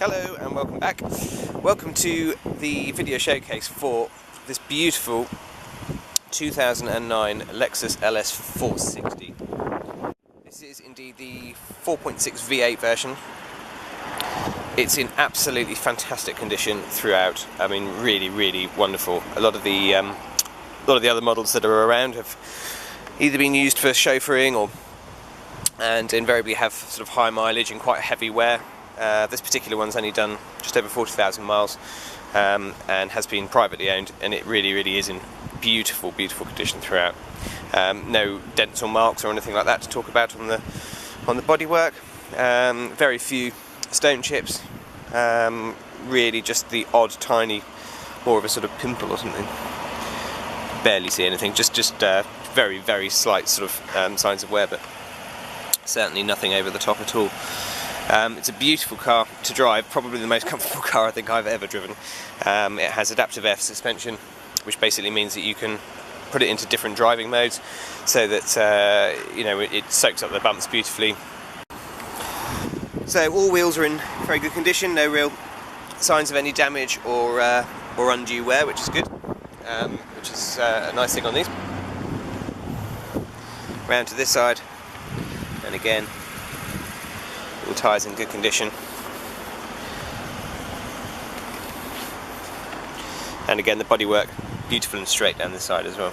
Hello and welcome back. Welcome to the video showcase for this beautiful 2009 Lexus LS 460. This is indeed the 4.6 V8 version. It's in absolutely fantastic condition throughout. I mean, really wonderful. A lot of the other models that are around have either been used for chauffeuring and invariably have sort of high mileage and quite heavy wear. This particular one's only done just over 40,000 miles and has been privately owned, and it really is in beautiful condition throughout. No dents or marks or anything like that to talk about on the bodywork. Very few stone chips. Really just the odd tiny, more of a sort of pimple or something. Barely see anything. Just very slight sort of signs of wear, but certainly nothing over the top at all. It's a beautiful car to drive, probably the most comfortable car I think I've ever driven. It has adaptive air suspension, which basically means that you can put it into different driving modes so that it soaks up the bumps beautifully. So all wheels are in very good condition, no real signs of any damage or undue wear, which is good, which is a nice thing on these. Round to this side, and again, all tyres in good condition. And again, the bodywork beautiful and straight down this side as well.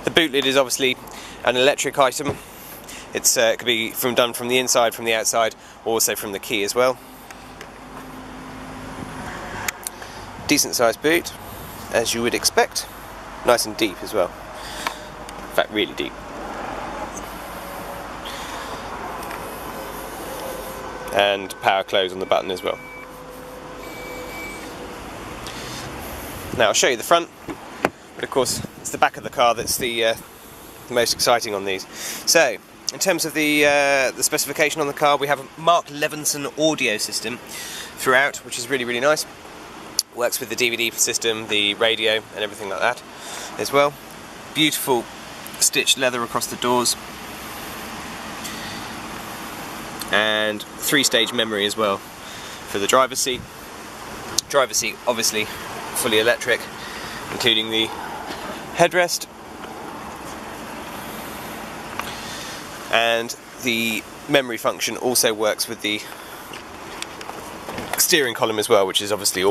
The boot lid is obviously an electric item. It could be done from the inside, from the outside, or also from the key as well. Decent sized boot, as you would expect. Nice and deep as well. In fact, really deep. And power close on the button as well. Now I'll show you the front, but of course it's the back of the car that's the most exciting on these. So, in terms of the specification on the car, we have a Mark Levinson audio system throughout, which is really nice. Works with the DVD system, the radio and everything like that as well. Beautiful stitched leather across the doors, and 3-stage memory as well for the driver's seat. Driver's seat obviously fully electric, including the headrest, and the memory function also works with the steering column as well, which is obviously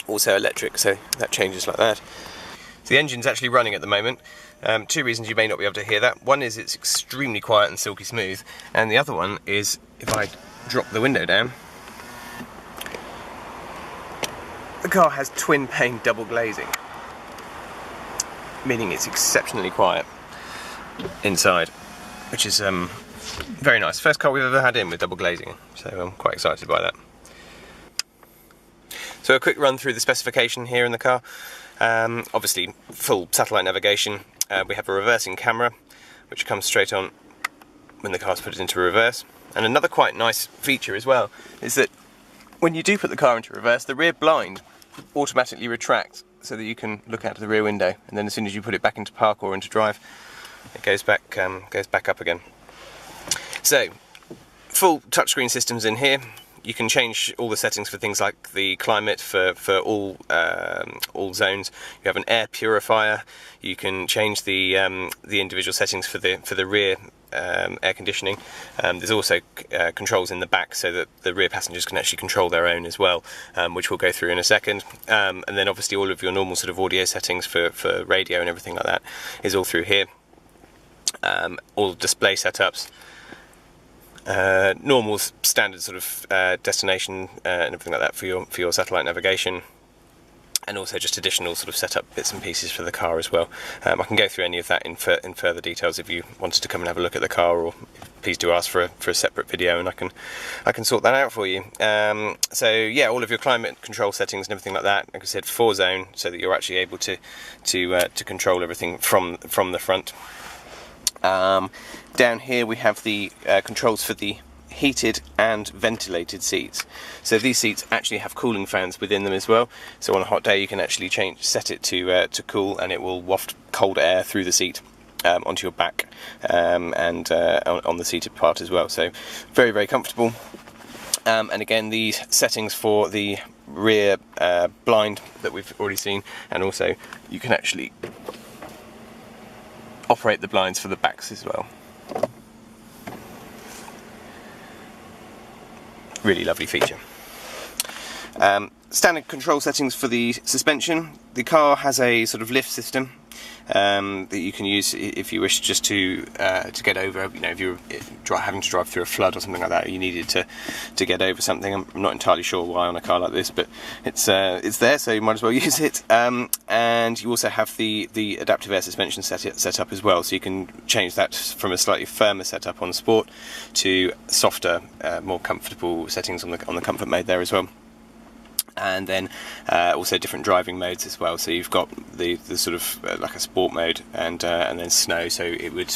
also electric, so that changes like that. So the engine's actually running at the moment. Two reasons you may not be able to hear that. One is it's extremely quiet and silky smooth, and the other one is if I drop the window down, the car has twin pane double glazing, meaning it's exceptionally quiet inside, which is very nice. First car we've ever had in with double glazing, so I'm quite excited by that. So a quick run through the specification here in the car. Obviously full satellite navigation. We have a reversing camera which comes straight on when the car's put into reverse. And another quite nice feature as well is that when you do put the car into reverse, the rear blind automatically retracts so that you can look out of the rear window, and then as soon as you put it back into park or into drive, it goes back up again. So full touchscreen systems in here. You can change all the settings for things like the climate for all zones. You have an air purifier. You can change the individual settings for the rear air conditioning. There's also controls in the back so that the rear passengers can actually control their own as well, which we'll go through in a second. And then obviously all of your normal sort of audio settings for radio and everything like that is all through here. All display setups. Normal standard sort of destination and everything like that for your satellite navigation, and also just additional sort of setup bits and pieces for the car as well. I can go through any of that in further details if you wanted to come and have a look at the car, or please do ask for a separate video and I can sort that out for you. So yeah, all of your climate control settings and everything like that, like I said, 4-zone, so that you're actually able to control everything from the front. Down here we have the controls for the heated and ventilated seats. So these seats actually have cooling fans within them as well. So on a hot day you can actually set it to cool, and it will waft cold air through the seat onto your back and on the seated part as well. So very, very comfortable. And again, these settings for the rear blind that we've already seen, and also you can actually operate the blinds for the backs as well. Really lovely feature. Standard control settings for the suspension. The car has a sort of lift system that you can use if you wish just to get over, you know, if you're having to drive through a flood or something like that, you needed to get over something. I'm not entirely sure why on a car like this, but it's there, so you might as well use it. And you also have the adaptive air suspension set up as well, so you can change that from a slightly firmer setup on Sport to softer, more comfortable settings on the comfort mode there as well. And then also different driving modes as well. So you've got the sort of like a sport mode, and then snow, so it would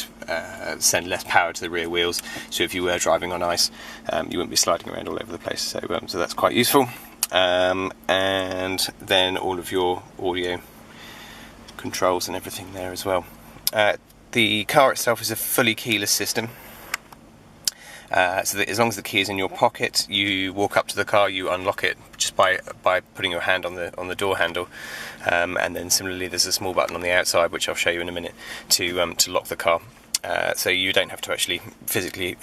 send less power to the rear wheels. So if you were driving on ice, you wouldn't be sliding around all over the place. So that's quite useful. And then all of your audio controls and everything there as well. The car itself is a fully keyless system. So that as long as the key is in your pocket, you walk up to the car, you unlock it just by putting your hand on the door handle, and then similarly there's a small button on the outside, which I'll show you in a minute, to lock the car. So you don't have to actually physically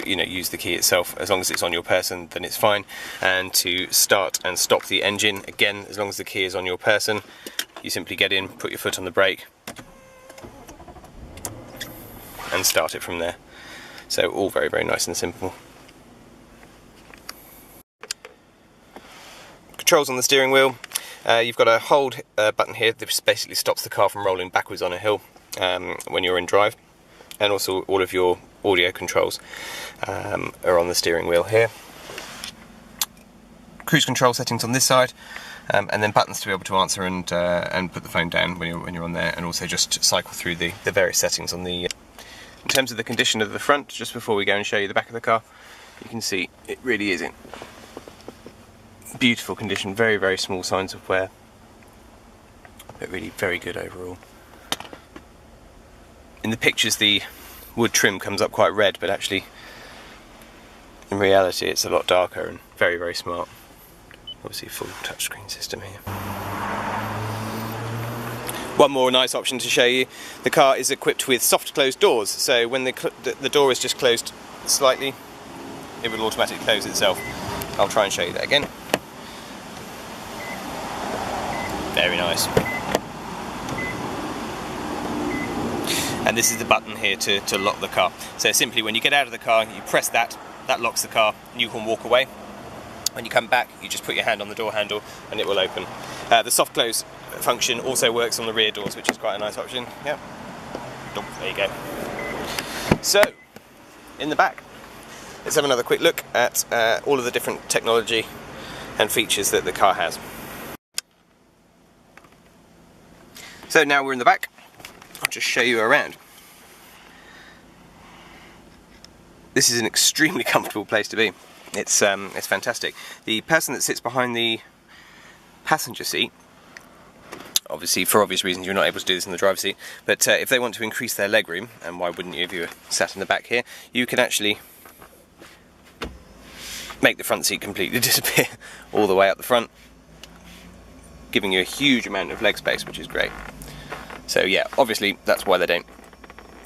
use the key itself. As long as it's on your person, then it's fine. And to start and stop the engine, again, as long as the key is on your person, you simply get in, put your foot on the brake, and start it from there. So all very, very nice and simple. Controls on the steering wheel. You've got a hold button here that basically stops the car from rolling backwards on a hill when you're in drive. And also all of your audio controls are on the steering wheel here. Cruise control settings on this side. And then buttons to be able to answer and put the phone down when you're on there, and also just cycle through the various settings on the. In terms of the condition of the front, just before we go and show you the back of the car, you can see it really is in beautiful condition. Very, very small signs of wear, but really very good overall. In the pictures, the wood trim comes up quite red, but actually, in reality, it's a lot darker and very, very smart. Obviously, full touchscreen system here. One more nice option to show you, the car is equipped with soft closed doors, so when the door is just closed slightly, it will automatically close itself. I'll try and show you that again. Very nice. And this is the button here to lock the car. So simply when you get out of the car, you press that locks the car, and you can walk away. When you come back, you just put your hand on the door handle and it will open. The soft close function also works on the rear doors, which is quite a nice option. Yep. There you go. So, in the back, let's have another quick look at all of the different technology and features that the car has. So now we're in the back, I'll just show you around. This is an extremely comfortable place to be. It's fantastic. The person that sits behind the passenger seat, obviously for obvious reasons you're not able to do this in the driver's seat, but if they want to increase their legroom, and why wouldn't you if you were sat in the back here, you can actually make the front seat completely disappear all the way up the front, giving you a huge amount of leg space, which is great. So yeah, obviously that's why they don't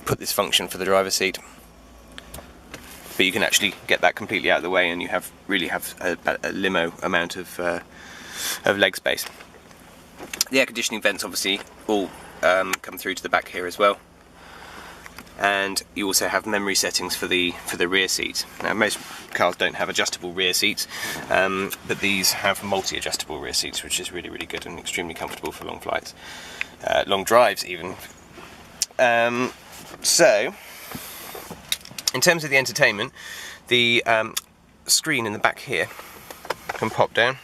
put this function for the driver's seat. But you can actually get that completely out of the way, and you really have a limo amount of leg space. The air conditioning vents obviously all come through to the back here as well, and you also have memory settings for the rear seats. Now most cars don't have adjustable rear seats, but these have multi-adjustable rear seats, which is really, really good and extremely comfortable for long flights, long drives even. So, in terms of the entertainment, the screen in the back here can pop down,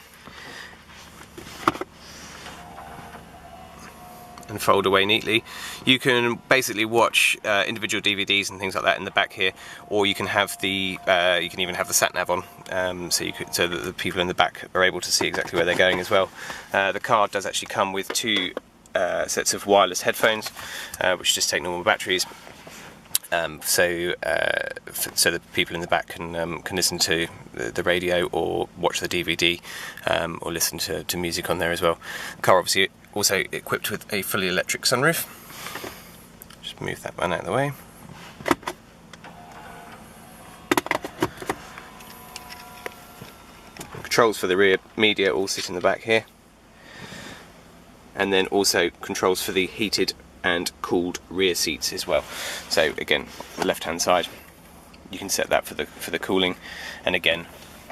and fold away neatly. You can basically watch individual DVDs and things like that in the back here, or you can have the you can even have the sat nav on, so that the people in the back are able to see exactly where they're going as well. The car does actually come with two sets of wireless headphones, which just take normal batteries. So that people in the back can listen to the radio or watch the DVD, or listen to music on there as well. The car obviously also equipped with a fully electric sunroof. Just move that one out of the way. Controls for the rear media all sit in the back here, and then also controls for the heated and cooled rear seats as well. So again, the left hand side, you can set that for the cooling, and again,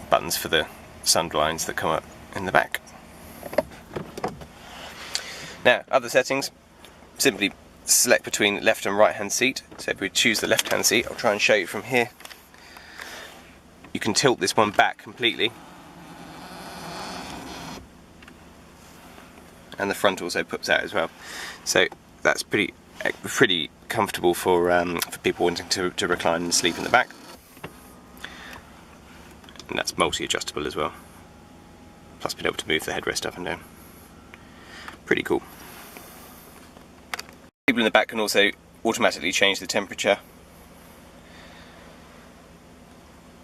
buttons for the sun blinds that come up in the back. Now, other settings, simply select between left and right hand seat. So if we choose the left hand seat, I'll try and show you from here. You can tilt this one back completely, and the front also puts out as well. So that's pretty comfortable for people wanting to recline and sleep in the back. And that's multi-adjustable as well. Plus being able to move the headrest up and down. Pretty cool. People in the back can also automatically change the temperature,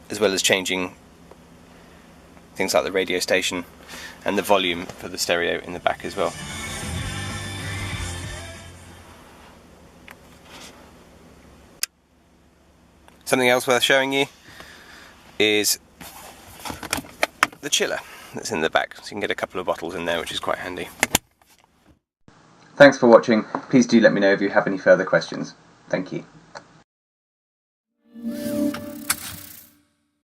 as well as changing things like the radio station and the volume for the stereo in the back as well. Something else worth showing you is the chiller that's in the back, so you can get a couple of bottles in there, which is quite handy. Thanks for watching. Please do let me know if you have any further questions. Thank you.